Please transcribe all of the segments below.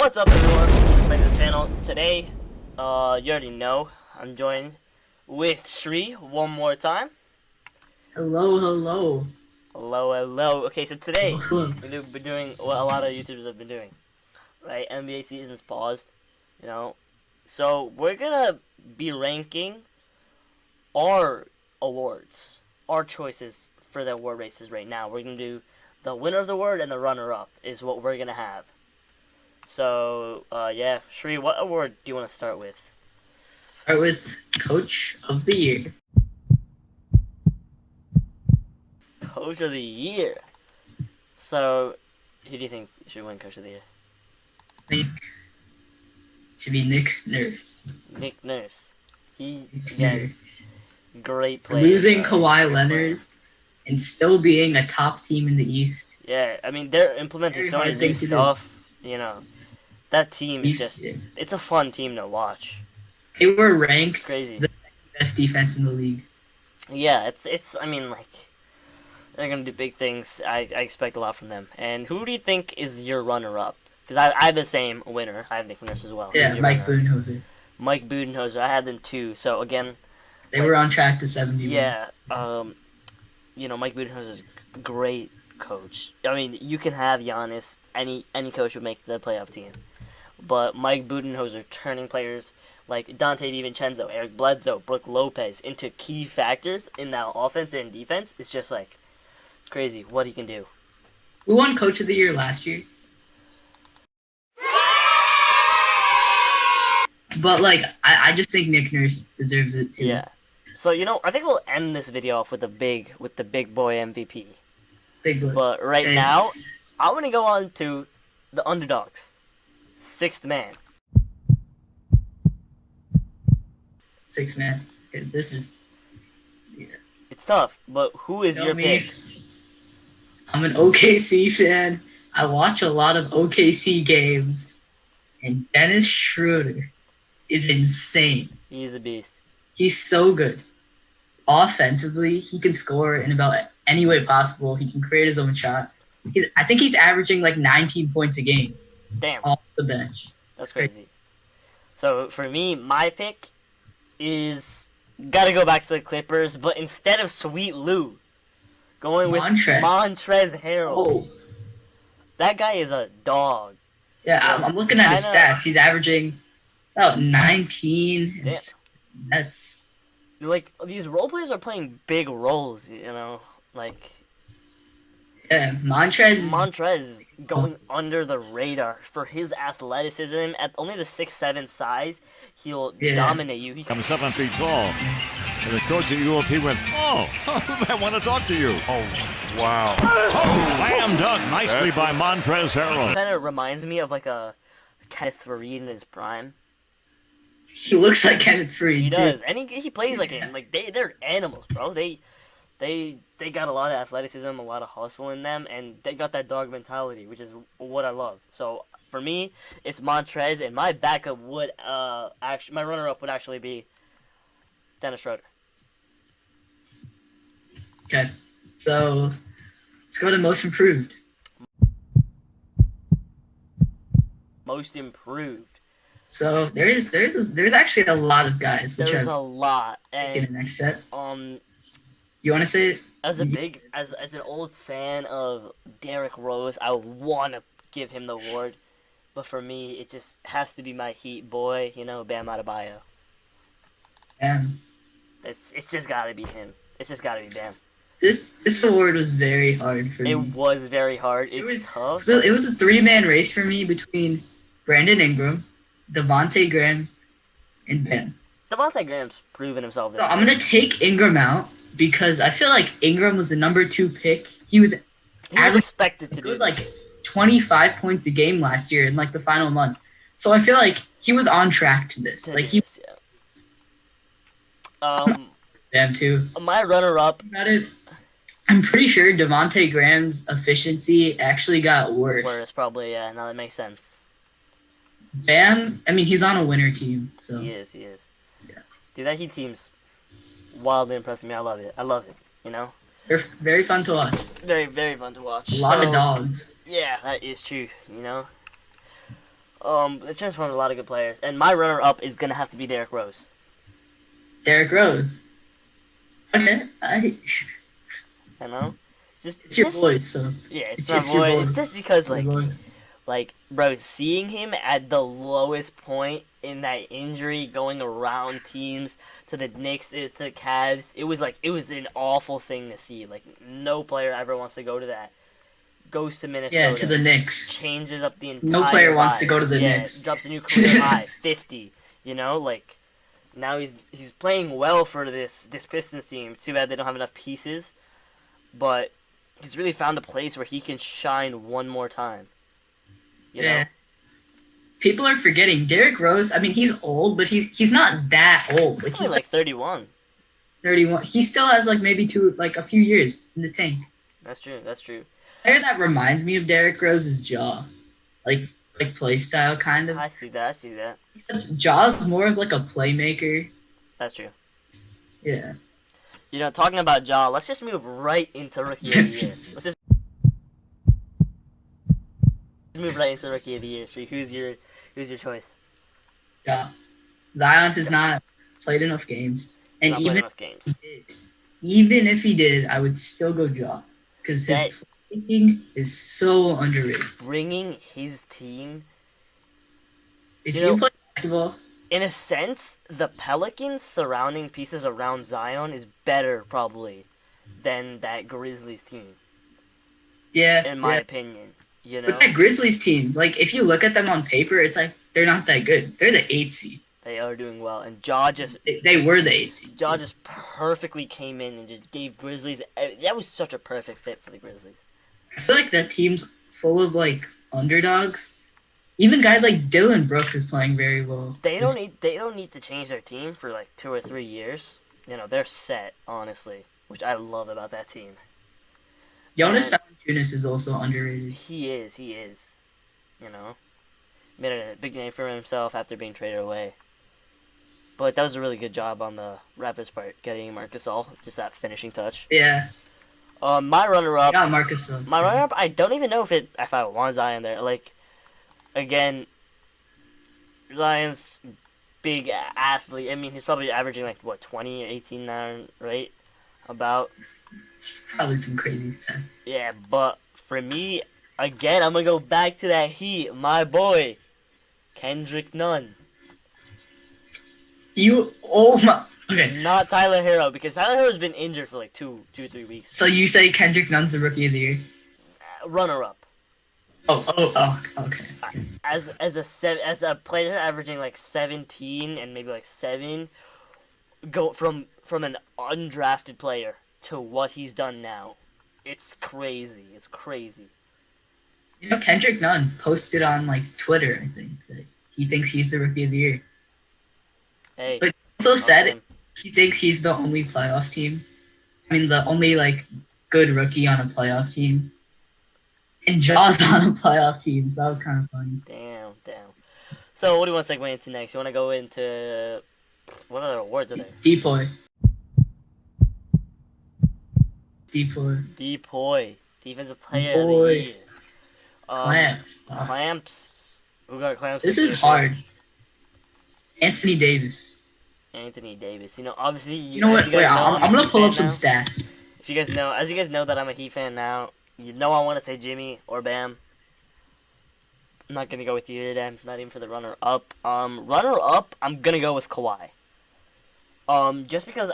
What's up, everyone? Welcome back to the channel. Today, you already know, I'm joined with Shri one more time. Hello, hello. Hello, hello. Okay, so today, Hello. we've been doing what a lot of YouTubers have been doing, right? NBA season's paused, you know. So, we're gonna be ranking our awards, our choices for the award races right now. We're gonna do the winner of the award and the runner-up is what we're gonna have. So, yeah. Shri, what award do you want to start with? Start with Coach of the Year. Coach of the Year. So, who do you think should win Coach of the Year? I think should be Nick Nurse. Nick Nurse. He, Nick again, Nurse. great For player. losing Bro. Kawhi Great Leonard player. and still being a top team in the East. Yeah, I mean, they're implementing Very so many hard new thing to do. stuff. You know, that team is just, Yeah. it's a fun team to watch. They were It's ranked crazy. the best defense in the league. Yeah, I mean, like, they're going to do big things. I expect a lot from them. And who do you think is your runner-up? Because I have the same winner. I have Nick Nurse as well. Yeah, Mike Budenholzer. Mike Budenholzer. I had them too. So again, They were on track to 70 wins. yeah, Mike Budenholzer is a great coach. I mean, you can have Giannis. Any coach would make the playoff team. But Mike Budenholzer turning players like Dante DiVincenzo, Eric Bledsoe, Brooke Lopez into key factors in that offense and defense is just like, it's crazy what he can do. Who won Coach of the Year last year? But like, I just think Nick Nurse deserves it too. Yeah. So I think we'll end this video off with the big boy MVP. Big boy. But right now, I want to go on to the underdogs. Sixth man. Six man. Okay, this is. Yeah. It's tough, but who is your pick? I'm an OKC fan. I watch a lot of OKC games, and Dennis Schroeder is insane. He's a beast. He's so good. Offensively, he can score in about any way possible. He can create his own shot. I think he's averaging like 19 points a game. Damn. Off the bench. That's crazy. So for me, my pick is gotta go back to the Clippers, but instead of Sweet Lou, going with Montrezl Harrell. Oh. That guy is a dog. Yeah, I'm looking at his stats. He's averaging about 19. Damn. That's like these role players are playing big roles, like Montrez is going under the radar for his athleticism. At only the 6'7" size, he'll dominate you. He comes 7 feet tall. And the coach at UOP went, "Oh, I want to talk to you." Oh, wow. Oh, slam dunk nicely by Montrezl Harrell. Kind of reminds me of like a Kenneth Faried in his prime. He looks like Kenneth Faried. He does, and he plays like him. Like they're animals, bro. They got a lot of athleticism, a lot of hustle in them, and they got that dog mentality, which is what I love. So for me, it's Montrez, and my backup would my runner-up would actually be Dennis Schroeder. Okay, so let's go to most improved. Most improved. So there's actually a lot of guys. There's a lot, and in the next step. You want to say it? As an old fan of Derrick Rose, I want to give him the award, but for me, it just has to be my Heat boy, Bam Adebayo. Bam. It's just gotta be him. It's just gotta be Bam. This award was very hard for me. It was very hard. It was tough. So it was a 3-man race for me between Brandon Ingram, Devontae Graham, and Bam. Devontae Graham's proven himself. So I'm gonna take Ingram out because I feel like Ingram was the number 2 pick. He was expected to do like 25 points a game last year in like the final month. So I feel like he was on track to this. Bam too. My runner-up. I'm pretty sure Devontae Graham's efficiency actually got worse. Worse, probably, yeah. No, that makes sense. Bam, I mean, he's on a winner team, so. He is. Yeah. Dude, that Heat team's wildly impressing me. I love it. They're very fun to watch. Very, very fun to watch. A lot of dogs. Yeah, that is true, It's just from a lot of good players, and my runner-up is gonna have to be Derrick Rose. Derrick Rose. Okay, You know, just it's your just boy, so yeah, it's it's, my it's your boy. boy. It's just because Your boy. bro, seeing him at the lowest point in that injury, going around teams to the Knicks, to the Cavs, it was an awful thing to see. Like, no player ever wants to go to that. Goes to Minnesota. Yeah, to the Knicks. Changes up the entire No player wants to vibe. go to the Yeah, Knicks. drops a new career high, 50. You know, like, now he's playing well for this Pistons team. It's too bad they don't have enough pieces, but he's really found a place where he can shine one more time. You know? People are forgetting Derrick Rose. I mean, he's old, but he's not that old. Like He's he's only like 31. 31. He still has like maybe a few years in the tank. That's true. That's true. Player that reminds me of Derrick Rose is Jaw, like play style kind of. I see that. Except Jaw's more of like a playmaker. That's true. Yeah. You know, talking about Ja, let's just move right into Rookie of the Year. Let's just move right into Rookie of the Year. So who's your choice? Yeah. Zion has not played enough games, and Not played enough games. even if he did, I would still go Jaw because his That- playmaking is so underrated. Bringing his team, If You you know- play basketball, in a sense, the Pelicans surrounding pieces around Zion is better probably than that Grizzlies team, yeah, in my yeah. opinion. You know, But that Grizzlies team, like if you look at them on paper, it's like they're not that good. They're the 8th seed. they are doing well, and Ja just They were the 8th seed. Ja just perfectly came in and just gave Grizzlies. That was such a perfect fit for the Grizzlies. I feel like that team's full of like underdogs. Even guys like Dylan Brooks is playing very well. They don't need to change their team for like 2 or 3 years. You know, they're set, honestly, which I love about that team. Jonas Valanciunas is also underrated. He is. You know, made a big name for himself after being traded away. But that was a really good job on the Raptors part, getting Marc Gasol, just that finishing touch. Yeah, My runner-up, got Marcus though. my runner-up, I don't even know if I want Zion there. Like, again, Zion's big athlete. I mean, he's probably averaging like what 20 or 18 now, right? About. Probably some crazy stats. Yeah, but for me, again, I'm gonna go back to that Heat, my boy, Kendrick Nunn. Okay. Not Tyler Hero, because Tyler Hero's been injured for like 3 weeks. So you say Kendrick Nunn's the rookie of the year? Runner-up. Okay. As a player averaging like 17 and maybe like 7, go from an undrafted player to what he's done now. It's crazy. You know, Kendrick Nunn posted on like Twitter, I think, that he thinks he's the rookie of the year. Hey. But also said him. he thinks he's the only playoff team. I mean, the only like good rookie on a playoff team. And Jaw's on a playoff team, so that was kind of funny. Damn. So what do you want to segue into next? You want to go into what other awards are there? Depoy. Depoy, defensive player of the Boy. year. Clamps. Clamps. Who got clamps? This is hard. Anthony Davis. Anthony Davis. You know, obviously. You know what? Wait, I'm gonna pull up some stats. If you guys know, as you guys know that I'm a Heat fan now, you know I want to say Jimmy or Bam. I'm not gonna go with you today. Not even for the runner-up. Runner-up, I'm gonna go with Kawhi. Just because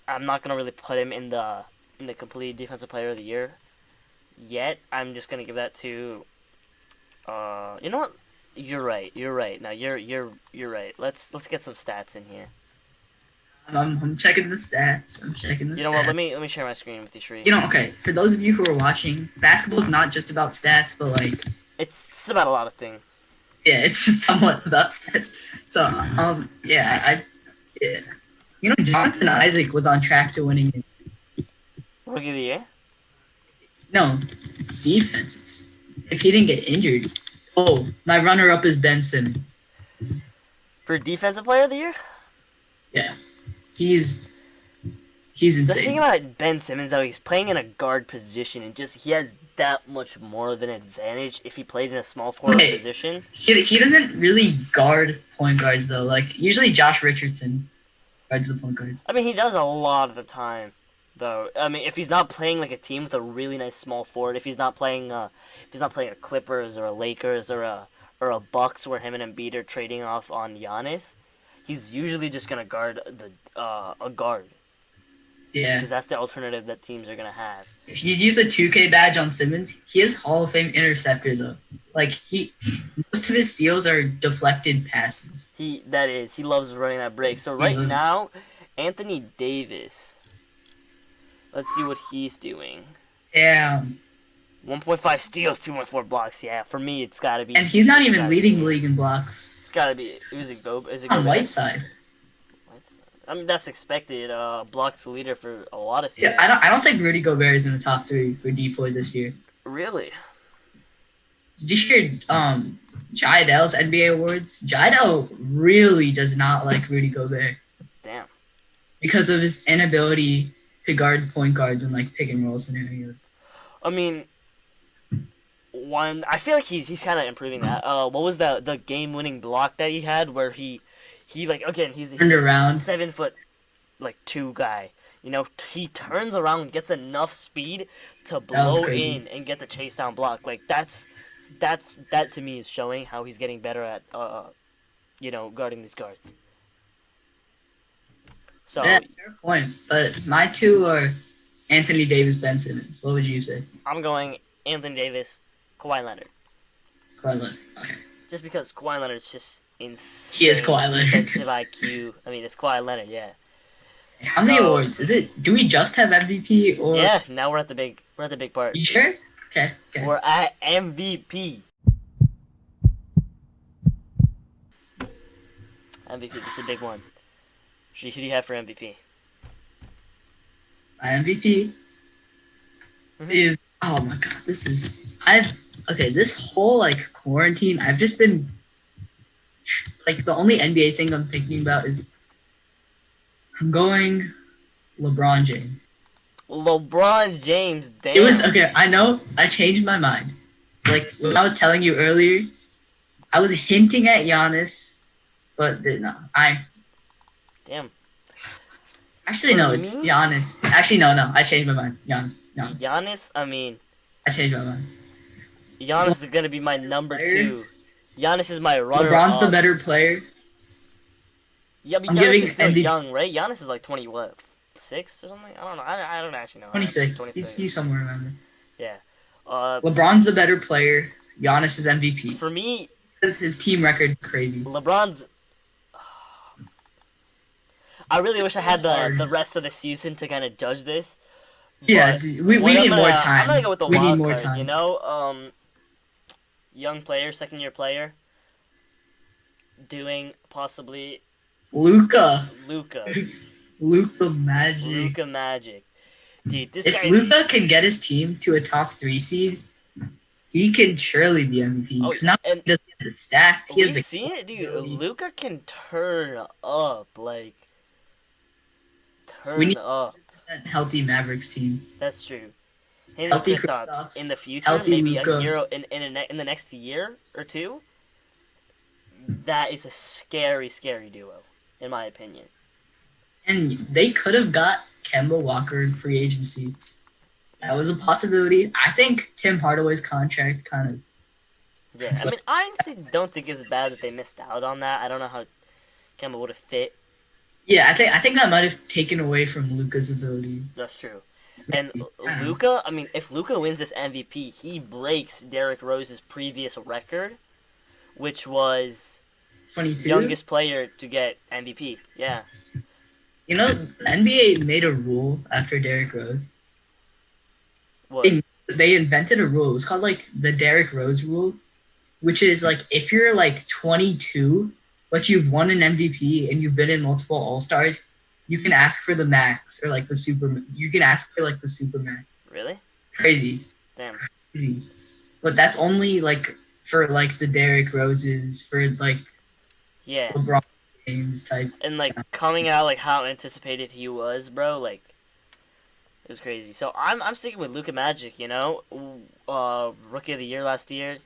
I'm not gonna really put him in the complete defensive player of the year yet. I'm just gonna give that to. You know what? You're right. No, you're right. Let's get some stats in here. I'm checking the stats. You know what? Let me share my screen with you, Shree. You know, okay. For those of you who are watching, basketball is not just about stats, but like It's about a lot of things. yeah, it's just somewhat about stats. So yeah. You know, Jonathan Isaac was on track to winning. Rookie of the year? No, defense. If he didn't get injured. Oh, my runner-up is Ben Simmons. For defensive player of the year? Yeah, he's The insane. thing about Ben Simmons, though, he's playing in a guard position and he has that much more of an advantage if he played in a small forward Okay. position. He doesn't really guard point guards though. Like usually Josh Richardson guards the point guards. I mean, he does a lot of the time, though. I mean, if he's not playing like a team with a really nice small forward, if he's not playing a Clippers or a Lakers or a Bucks where him and Embiid are trading off on Giannis, he's usually just gonna guard a guard Yeah. because that's the alternative that teams are gonna have. If you use a 2K badge on Simmons, he is Hall of Fame interceptor though. Like most of his steals are deflected passes. He loves running that break. So He right loves- now, Anthony Davis. Let's see what he's doing. Damn. 1.5 steals, 2.4 blocks. Yeah, for me, it's gotta be. And he's not it's even gotta leading be- the league in blocks. It's gotta be. Is it go? Is it On Gobert? Whiteside. I mean, that's expected. Blocks leader for a lot of Yeah, seasons. I don't think Rudy Gobert is in the top 3 for Depoy this year. Really? Did you hear Jai-Dell's NBA awards? Jai-Dell really does not like Rudy Gobert Damn. because of his inability to guard point guards in like pick and roll scenarios. I mean, I feel like he's kind of improving that. What was the game-winning block that he had where he like again he's Turned around. 7'2" guy. You know, he turns around, gets enough speed to That was blow crazy. in and get the chase down block. Like that to me is showing how he's getting better at guarding these guards. So Yeah, fair point. But my 2 are Anthony Davis, Ben Simmons. What would you say? I'm going Anthony Davis, Kawhi Leonard, Carlin. Okay. just because Kawhi Leonard's just insane. He is Kawhi Leonard. Defensive IQ. I mean, it's Kawhi Leonard, yeah. How many So- awards? Is it? Do we just have MVP or? Yeah, now we're at the big part. You sure? Okay. Okay. We're at MVP. MVP, this is a big one. Who do you have for MVP? My MVP Mhm. is oh my god, this whole like quarantine, I've just been like the only NBA thing I'm thinking about is I'm going LeBron James. LeBron James, damn. It was okay, I know I changed my mind. Like when I was telling you earlier, I was hinting at Giannis, but no, Damn. actually no, For it's me? Giannis. Actually no, I changed my mind. Giannis. Giannis, I mean, I changed my mind. Giannis is going to be my number Player? 2. Giannis is my runner LeBron's the up. better player. Yeah, but I'm Giannis giving is still MVP young, right? Giannis is like 6 or something? I don't know. I don't actually know. 26. 26. He's somewhere around there. Yeah. LeBron's the better player. Giannis is MVP. For me, His team record's crazy. LeBron's. I really wish I had Hard. the rest of the season to kind of judge this. Yeah, but dude, we what need I'm more gonna- time. I'm gonna go with the We need wild more card. time. You know, young player, second-year player, doing possibly Luca. Luca Magic. Magic. Dude, this If guy. Luca can get his team to a top 3 seed, he can surely be MVP. Oh, Because now and he doesn't have the stats. He has we've the seen it, dude. ability. Luca can turn up, like We need- up. healthy Mavericks team. That's true. Him and Healthy Kristaps Kristaps, in the future, healthy maybe Luka. a year in the next year or two. That is a scary duo, in my opinion. And they could have got Kemba Walker in free agency. That was a possibility. I think Tim Hardaway's contract kind of Yeah, I mean, I honestly don't think it's bad that they missed out on that. I don't know how Kemba would have fit. yeah. I think that might have taken away from Luca's ability. That's true. And Luca, I mean, if Luca wins this MVP, he breaks Derrick Rose's previous record, which was 22. youngest player to get MVP. Yeah. You know, the NBA made a rule after Derrick Rose. What? They invented a rule. It was called like the Derrick Rose rule, which is like if you're like 22, but you've won an MVP and you've been in multiple All Stars, you can ask for the max or like the super. You can ask for like the super max. Really? Crazy. Damn. Crazy. But that's only like for like the Derrick Roses, for like Yeah. LeBron James type. And like coming out like how anticipated he was, bro. Like It was crazy. So I'm sticking with Luka Magic. You know, Rookie of the Year last year.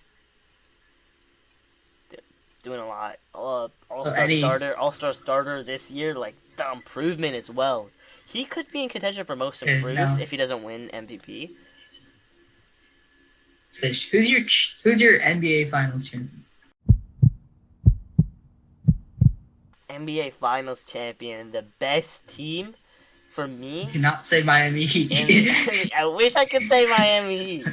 Doing a lot. All-star starter this year. Like the improvement as well. He could be in contention for most improved if he doesn't win MVP. Fish. Who's your NBA Finals champion? NBA Finals champion, the best team for me. You cannot say Miami Heat. I wish I could say Miami Heat.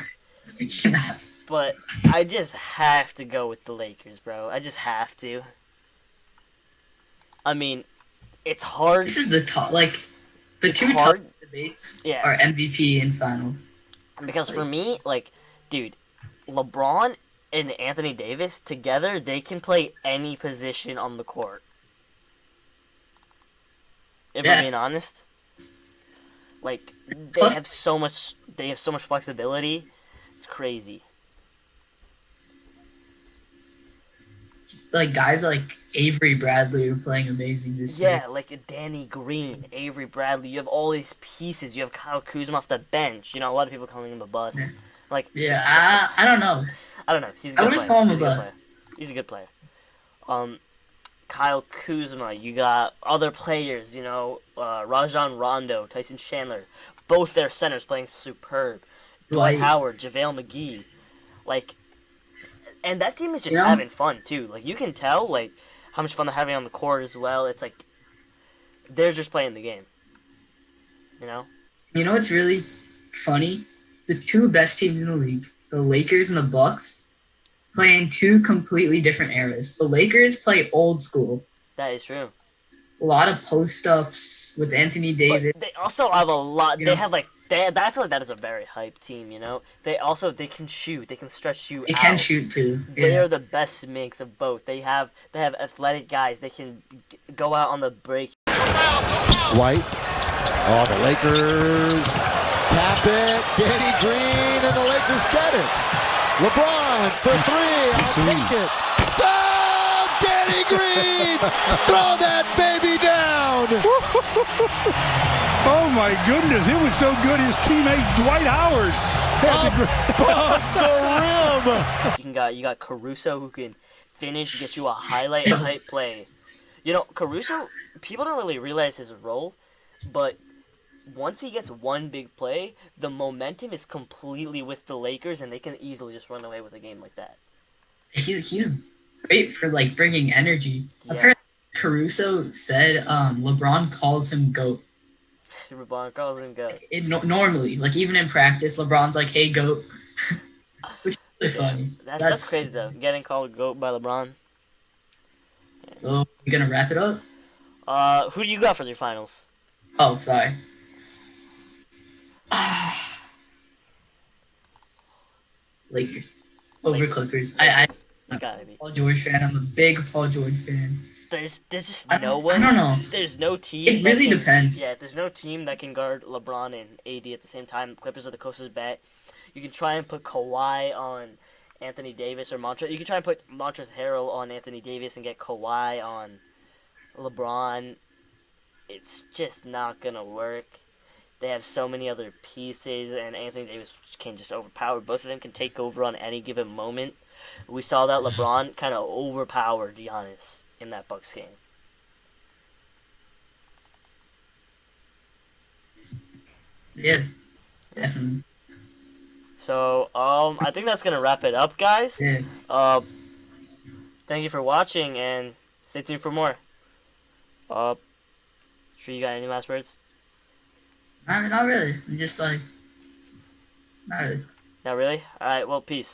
You cannot. But I just have to go with the Lakers, bro. I just have to. I mean, it's hard. This is the top, like, the It's two hard. top debates Yeah. are MVP and Finals. Because for me, like, dude, LeBron and Anthony Davis together, they can play any position on the court. If Yeah. I'm being honest. Like, they Plus- have so much flexibility. It's crazy. Like, guys like Avery Bradley are playing amazing this year. Yeah, like Danny Green, Avery Bradley. You have all these pieces. You have Kyle Kuzma off the bench. You know, a lot of people calling him a bust. Yeah. Like, Yeah, I don't know. I don't know. He's a I good wouldn't player. call him He's a a good bust. player. He's a good player. Kyle Kuzma. You got other players. You know, Rajon Rondo, Tyson Chandler. Both their centers playing superb. Dwight Dwight. Howard, JaVale McGee. Like, and that team is just Yeah. having fun too. Like, you can tell like how much fun they're having on the court as well. It's like they're just playing the game. You know? You know what's really funny? The two best teams in the league, the Lakers and the Bucks, play in two completely different eras. The Lakers play old school. That is true. A lot of post-ups with Anthony Davis. But they also have a lot. You They know? have like I feel like that is a very hype team. You know, they can shoot. They can stretch you They out. can shoot too. They Yeah. are the best mix of both. They have athletic guys. They can go out on the break. White. Oh, the Lakers tap it. Danny Green, and the Lakers get it. LeBron for three. I'll take it. Oh, Danny Green! Throw that baby down! Oh my goodness, it was so good his teammate Dwight Howard had to Above the rim! You got Caruso who can finish, get you a highlight type play. You know, Caruso, people don't really realize his role, but once he gets one big play, the momentum is completely with the Lakers, and they can easily just run away with a game like that. He's great for like bringing energy. Yeah. Apparently, Caruso said LeBron calls him GOAT. LeBron calls him go. Normally, like even in practice, LeBron's like, "Hey, GOAT," which is really funny. That's crazy though. Getting called GOAT by LeBron. So we're gonna wrap it up. Who do you got for your finals? Oh, sorry. Lakers over Lakers. Clippers. You gotta be. Paul George fan. I'm a big Paul George fan. There's just I no don't one. know. There's no team. It that really can- depends. Yeah, there's no team that can guard LeBron and AD at the same time. The Clippers are the closest bet. You can try and put Kawhi on Anthony Davis or Montrezl. You can try and put Montrezl Harrell on Anthony Davis and get Kawhi on LeBron. It's just not gonna work. They have so many other pieces, and Anthony Davis can just overpower. Both of them can take over on any given moment. We saw that LeBron kind of overpowered Giannis in that Bucks game. Yeah, definitely. So, I think that's gonna wrap it up, guys. Yeah. Thank you for watching, and stay tuned for more. Sure, you got any last words? Not really. I'm just like, not really. Not really? Alright, well, peace.